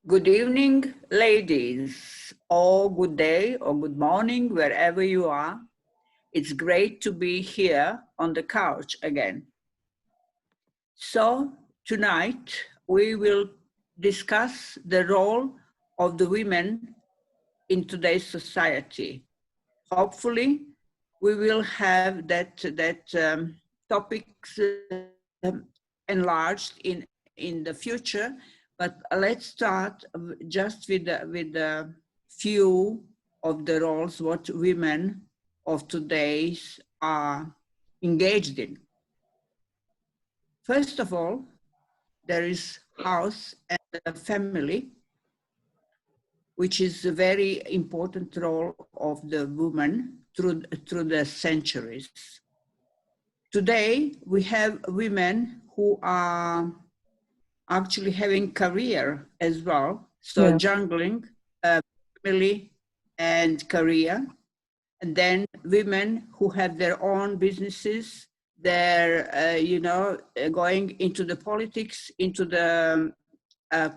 Good evening, ladies, or good day or good morning, wherever you are. It's great to be here on the couch again. So, tonight we will discuss the role of the women in today's society. Hopefully, we will have that topics enlarged in the future. But let's start just with a few of the roles what women of today's are engaged in. First of all, there is house and the family, which is a very important role of the woman through the centuries. Today, we have women who are actually having career as well. So juggling family and career. And then women who have their own businesses, they're, going into the politics, into the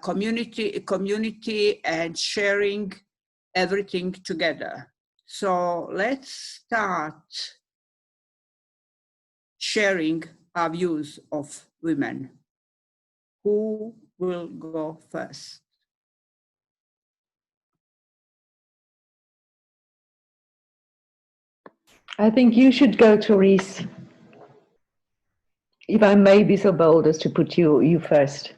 community and sharing everything together. So let's start sharing our views of women. Who will go first? I think you should go, Therese. If I may be so bold as to put you first.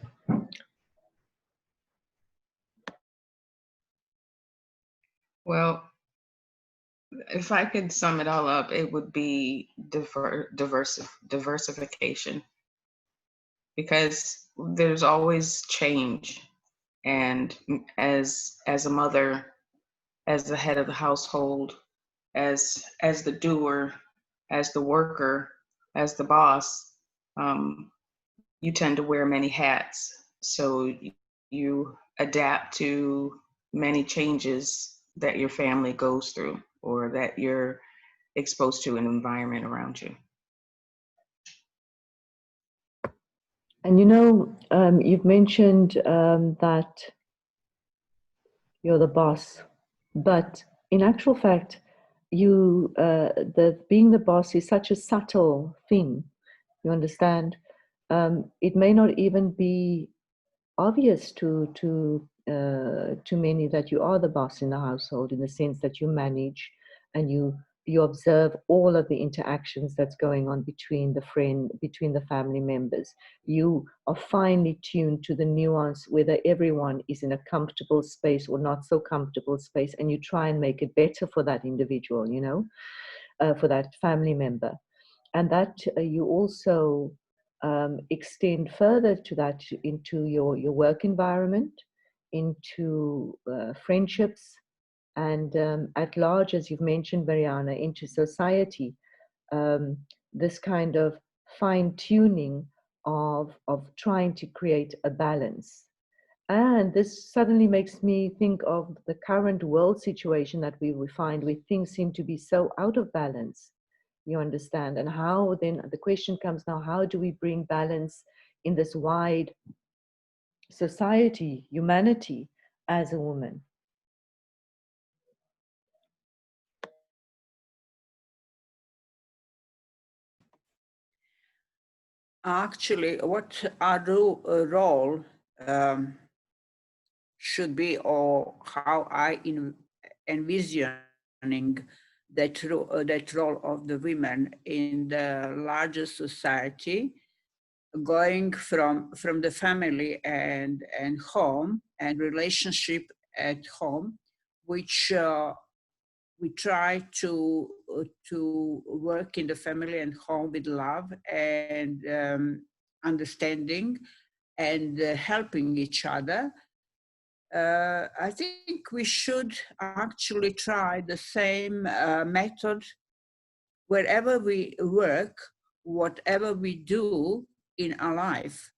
Well, if I could sum it all up, it would be diversification, because there's always change, and as a mother, as the head of the household, as the doer, as the worker, as the boss, you tend to wear many hats. So you adapt to many changes that your family goes through or that you're exposed to an environment around you. And you've mentioned that you're the boss, but in actual fact, being the boss is such a subtle thing. You understand? It may not even be obvious to many that you are the boss in the household, in the sense that you manage and you observe all of the interactions that's going on between the family members. You are finely tuned to the nuance whether everyone is in a comfortable space or not so comfortable space, and you try and make it better for that individual, for that family member. And that you also extend further to that into your work environment, into friendships, and at large, as you've mentioned, Mariana, into society. This kind of fine-tuning of trying to create a balance. And this suddenly makes me think of the current world situation that we find, where things seem to be so out of balance. You understand? And how then the question comes now, how do we bring balance in this wide society, humanity, as a woman? Actually, what our role should be, or how I envisioning that role of the women in the larger society, going from the family and home and relationship at home, which we try to work in the family and home with love and understanding and helping each other. I think we should actually try the same method wherever we work, whatever we do in our life.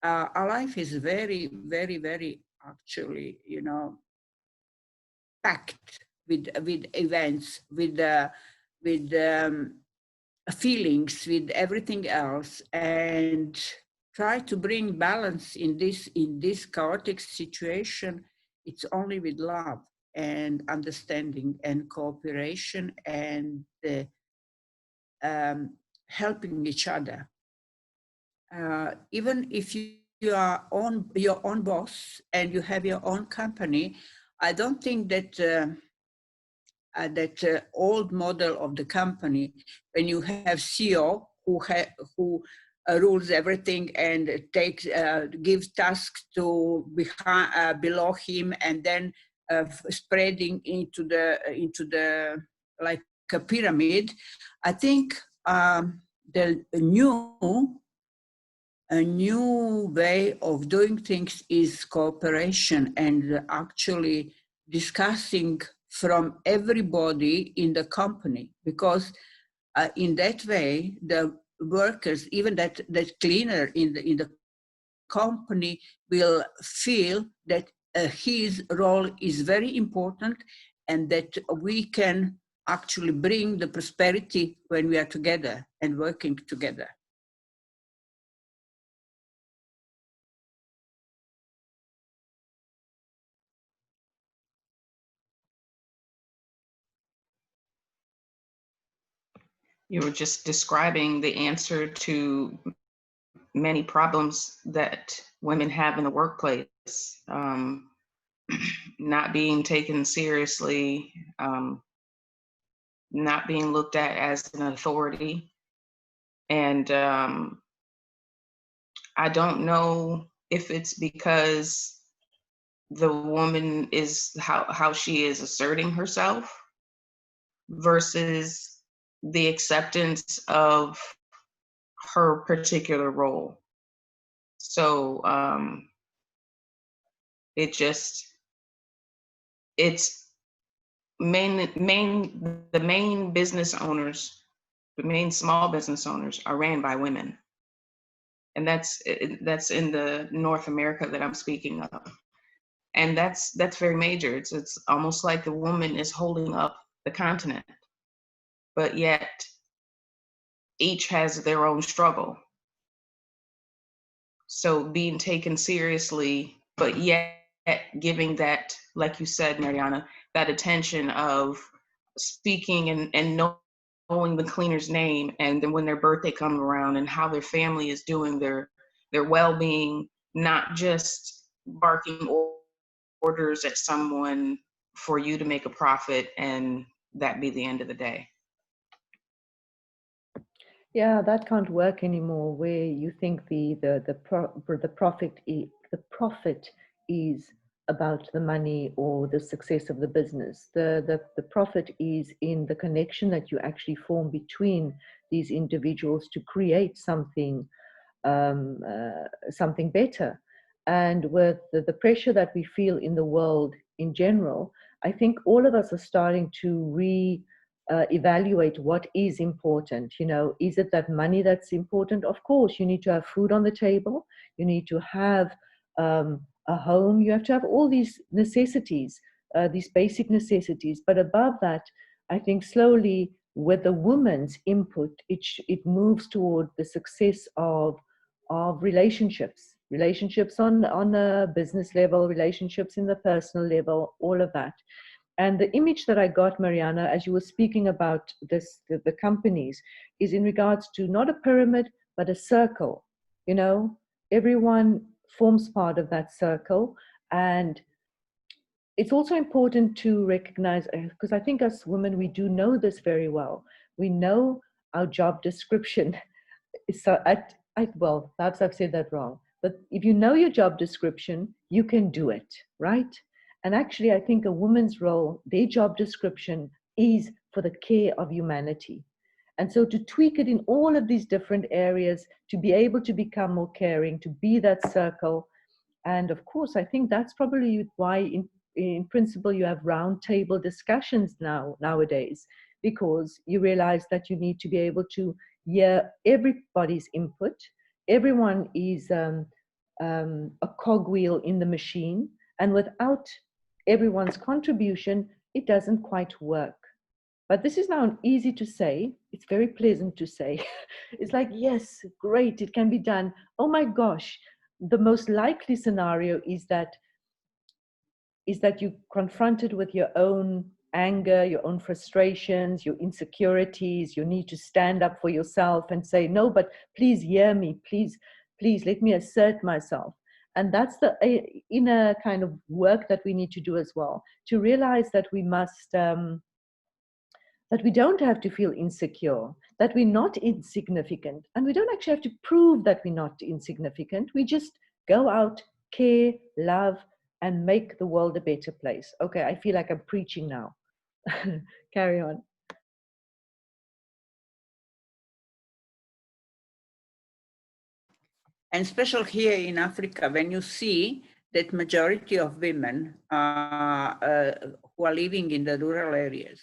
Our life is very, very, very actually, packed with events, with feelings, with everything else. And try to bring balance in this chaotic situation, it's only with love and understanding and cooperation and helping each other. Even if you are your own boss and you have your own company, I don't think that that old model of the company, when you have CEO who rules everything and takes gives tasks to below him, and then spreading into the like a pyramid. I think the a new way of doing things is cooperation and actually discussing from everybody in the company, because in that way the workers, even that cleaner in the company, will feel that his role is very important and that we can actually bring the prosperity when we are together and working together. You were just describing the answer to many problems that women have in the workplace. Not being taken seriously, not being looked at as an authority. And I don't know if it's because the woman is how she is asserting herself versus the acceptance of her particular role. So it's the main business owners, the main small business owners are ran by women. And that's in the North America that I'm speaking of. And that's very major. It's almost like the woman is holding up the continent, but yet each has their own struggle. So being taken seriously, but yet giving that, like you said, Mariana, that attention of speaking and knowing the cleaner's name, and then when their birthday comes around and how their family is doing, their well-being, not just barking orders at someone for you to make a profit and that be the end of the day. Yeah, that can't work anymore. Where you think the profit is about the money or the success of the business. The profit is in the connection that you actually form between these individuals to create something something better. And with the pressure that we feel in the world in general, I think all of us are starting to evaluate what is important. You know, is it that money that's important? Of course, you need to have food on the table. You need to have a home. You have to have all these necessities, these basic necessities. But above that, I think slowly with the woman's input, it moves toward the success of relationships on a business level, relationships in the personal level, all of that. And the image that I got, Mariana, as you were speaking about this, the companies, is in regards to not a pyramid, but a circle. You know, everyone forms part of that circle. And it's also important to recognize, because I think as women, we do know this very well. We know our job description. So well, perhaps I've said that wrong. But if you know your job description, you can do it, right? And actually, I think a woman's role, their job description is for the care of humanity. And so to tweak it in all of these different areas, to be able to become more caring, to be that circle. And of course, I think that's probably why in principle, you have roundtable discussions nowadays, because you realize that you need to be able to hear everybody's input. Everyone is a cogwheel in the machine, and without everyone's contribution, it doesn't quite work. But this is now easy to say. It's very pleasant to say. It's like, yes, great, it can be done. Oh my gosh, the most likely scenario is that you're confronted with your own anger, your own frustrations, your insecurities. You need to stand up for yourself and say, no, but please hear me. Please let me assert myself. And that's the inner kind of work that we need to do as well, to realize that we must, that we don't have to feel insecure, that we're not insignificant. And we don't actually have to prove that we're not insignificant. We just go out, care, love, and make the world a better place. Okay, I feel like I'm preaching now. Carry on. And especially here in Africa, when you see that majority of women who are living in the rural areas,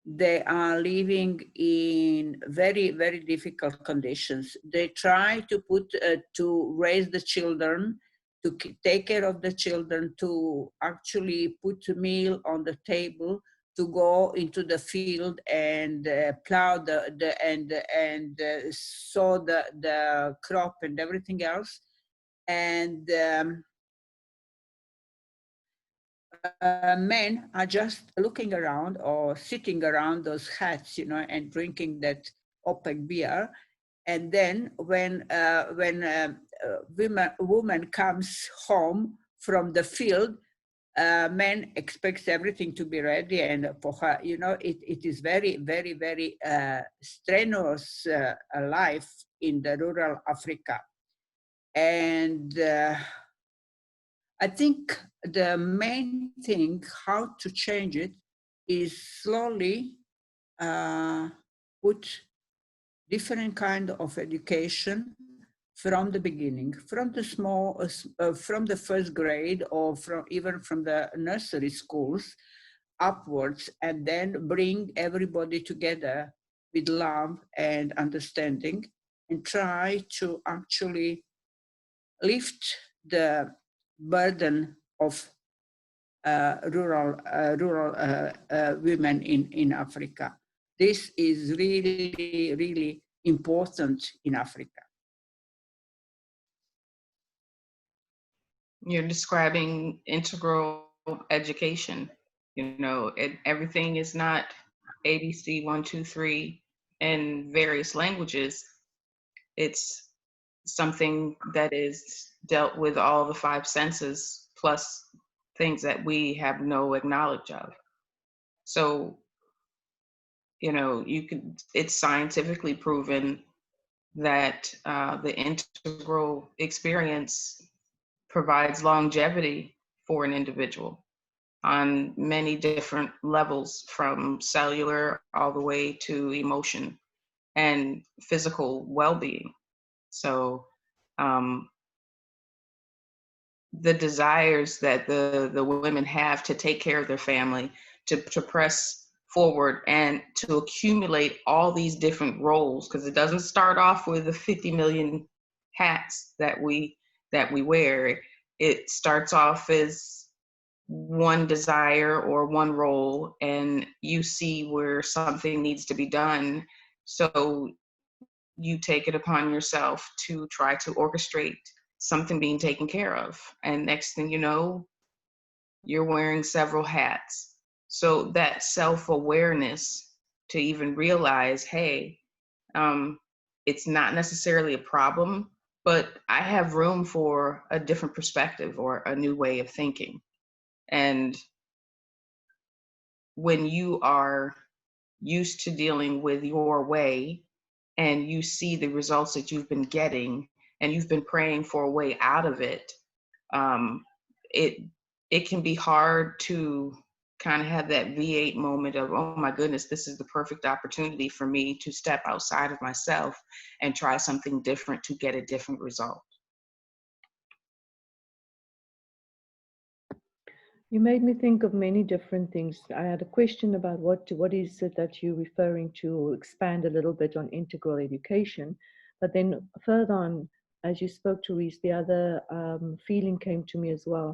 they are living in very, very difficult conditions. They try to raise the children, to take care of the children, to actually put a meal on the table, to go into the field and plow and sow the crop and everything else. And men are just looking around or sitting around those huts, and drinking that OPEC beer. And then when woman comes home from the field, men expects everything to be ready, and for her, it is very, very, very strenuous life in the rural Africa. And I think the main thing, how to change it, is slowly put different kind of education from the beginning, from the from the first grade, or even from the nursery schools upwards, and then bring everybody together with love and understanding, and try to actually lift the burden of rural women in Africa. This is really, really important in Africa. You're describing integral education. Everything is not ABC 1, 2, 3 in various languages. It's something that is dealt with all the 5 senses, plus things that we have no knowledge of. So, it's scientifically proven that the integral experience provides longevity for an individual on many different levels, from cellular all the way to emotion and physical well-being. So the desires that the women have to take care of their family, to press forward and to accumulate all these different roles, because it doesn't start off with the 50 million hats that we wear. It starts off as one desire or one role, and you see where something needs to be done. So you take it upon yourself to try to orchestrate something being taken care of. And next thing you know, you're wearing several hats. So that self-awareness to even realize, hey, it's not necessarily a problem, but I have room for a different perspective or a new way of thinking. And when you are used to dealing with your way, and you see the results that you've been getting, and you've been praying for a way out of it, it can be hard to kind of have that V8 moment of, oh my goodness, this is the perfect opportunity for me to step outside of myself and try something different to get a different result. You made me think of many different things. I had a question about what is it that you're referring to, expand a little bit on integral education. But then further on, as you spoke to Reese, the other feeling came to me as well.